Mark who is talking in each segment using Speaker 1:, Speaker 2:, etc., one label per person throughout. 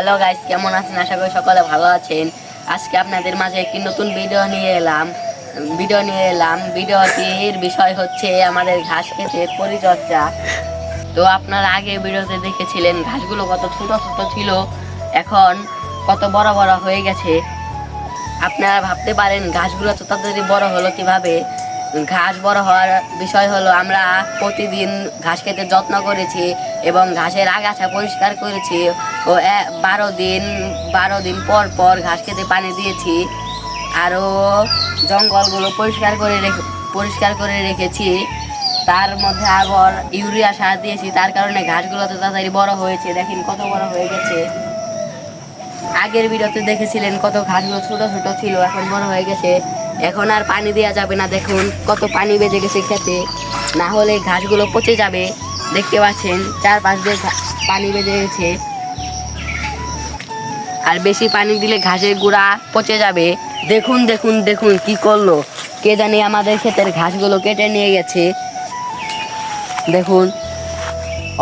Speaker 1: Hello guys, কেমন আছেন? আশা করি সকলে ভালো আছেন। আজকে আপনাদের মাঝে একটি নতুন ভিডিও নিয়ে এলাম। ভিডিওটির বিষয় হচ্ছে আমাদের ঘাস ক্ষেতের পরিচর্যা। তো আপনারা আগে ভিডিওতে দেখেছিলেন ঘাসগুলো কত ছোট ছোট ছিল, এখন কত বড় বড় হয়ে গেছে। আপনারা ভাবতে পারেন ঘাসগুলো তো তাড়াতাড়ি বড় হলো কিভাবে। ঘাস বড় হওয়ার বিষয় হলো আমরা প্রতিদিন ঘাস খেতে যত্ন করেছি এবং ঘাসের আগাছা পরিষ্কার করেছি ও 12 দিন পর পর ঘাস খেতে পানি দিয়েছি। আরও জঙ্গলগুলো পরিষ্কার করে রেখেছি। তার মধ্যে আবার ইউরিয়া সার দিয়েছি, তার কারণে ঘাসগুলো তো তাড়াতাড়ি বড় হয়েছে। দেখেন কত বড় হয়ে গেছে। আগের ভিডিওতে দেখেছিলেন কত ঘাসগুলো ছোট ছোট ছিল, এখন বড় হয়ে গেছে। এখন আর পানি দেওয়া যাবে না, দেখুন কত পানি বেজে গেছে খেতে, না হলে ঘাসগুলো পচে যাবে। দেখতে পাচ্ছেন চারপাশ দিয়ে পানি বেজে গেছে। আর বেশি পানি দিলে ঘাসের গুঁড়া পচে যাবে। দেখুন দেখুন দেখুন কি করলো কে জানি, আমাদের ক্ষেতের ঘাসগুলো কেটে নিয়ে গেছে। দেখুন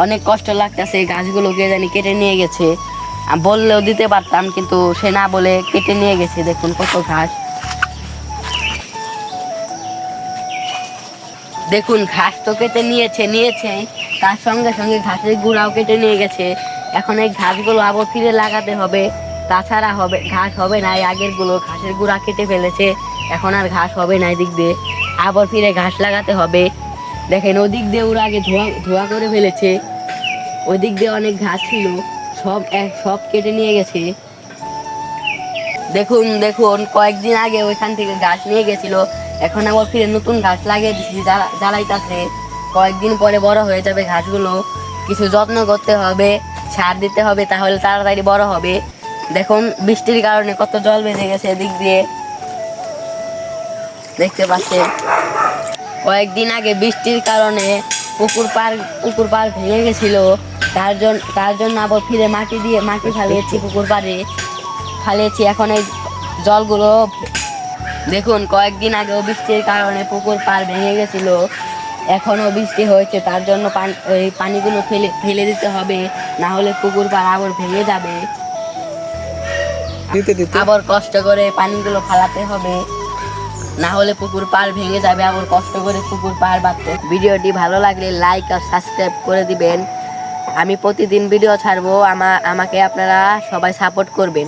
Speaker 1: অনেক কষ্ট লাগতেছে, গাছগুলো কে জানি কেটে নিয়ে গেছে। বললেও দিতে পারতাম, কিন্তু সে না বলে কেটে নিয়ে গেছে। দেখুন কত ঘাস, দেখুন ঘাস তো কেটে নিয়েছে, তার সঙ্গে সঙ্গে ঘাসের গুঁড়াও কেটে নিয়ে গেছে। এখন এই ঘাসগুলো আবার ফিরে লাগাতে হবে, তাছাড়া ঘাস হবে না। এই আগের গুলো ঘাসের গুঁড়া কেটে ফেলেছে, এখন আর ঘাস হবে না। এদিক দিয়ে আবার ফিরে ঘাস লাগাতে হবে। দেখেন ওদিক দিয়ে ওরা আগে ধোয়া করে ফেলেছে, ওই দিক দিয়ে অনেক ঘাস ছিল, সব কেটে নিয়ে গেছে। দেখুন দেখুন কয়েকদিন আগে ওইখান থেকে ঘাস নিয়ে গেছিল, এখন আবার ফিরে নতুন ঘাস লাগিয়ে দিচ্ছি, জ্বালাইতেছে। কয়েকদিন পরে বড় হয়ে যাবে ঘাসগুলো। কিছু যত্ন করতে হবে, সার দিতে হবে, তাহলে তাড়াতাড়ি বড় হবে। দেখুন বৃষ্টির কারণে কত জল বেঁধে গেছে এদিক দিয়ে, দেখতে পাচ্ছেন। কয়েকদিন আগে বৃষ্টির কারণে পুকুর পাড় ভেঙে গেছিল, তার জন্য আবার ফিরে মাটি ফালিয়েছি, পুকুর পাড়ে ফালিয়েছি। এখন এই জলগুলো দেখুন, কয়েকদিন আগেও বৃষ্টির কারণে পুকুর পাড় ভেঙে গেছিল, এখনো বৃষ্টি হয়েছে, তার জন্য এই পানিগুলো ফেলে দিতে হবে, না হলে পুকুর পাড় আবার ভেঙে যাবে। আবার কষ্ট করে পানিগুলো ফালাতে হবে, না হলে পুকুর পাড় ভেঙে যাবে। আবার কষ্ট করে পুকুর পাড় বাঁধতে। ভিডিওটি ভালো লাগলে লাইক আর সাবস্ক্রাইব করে দিবেন। আমি প্রতিদিন ভিডিও ছাড়বো, আমাকে আপনারা সবাই সাপোর্ট করবেন।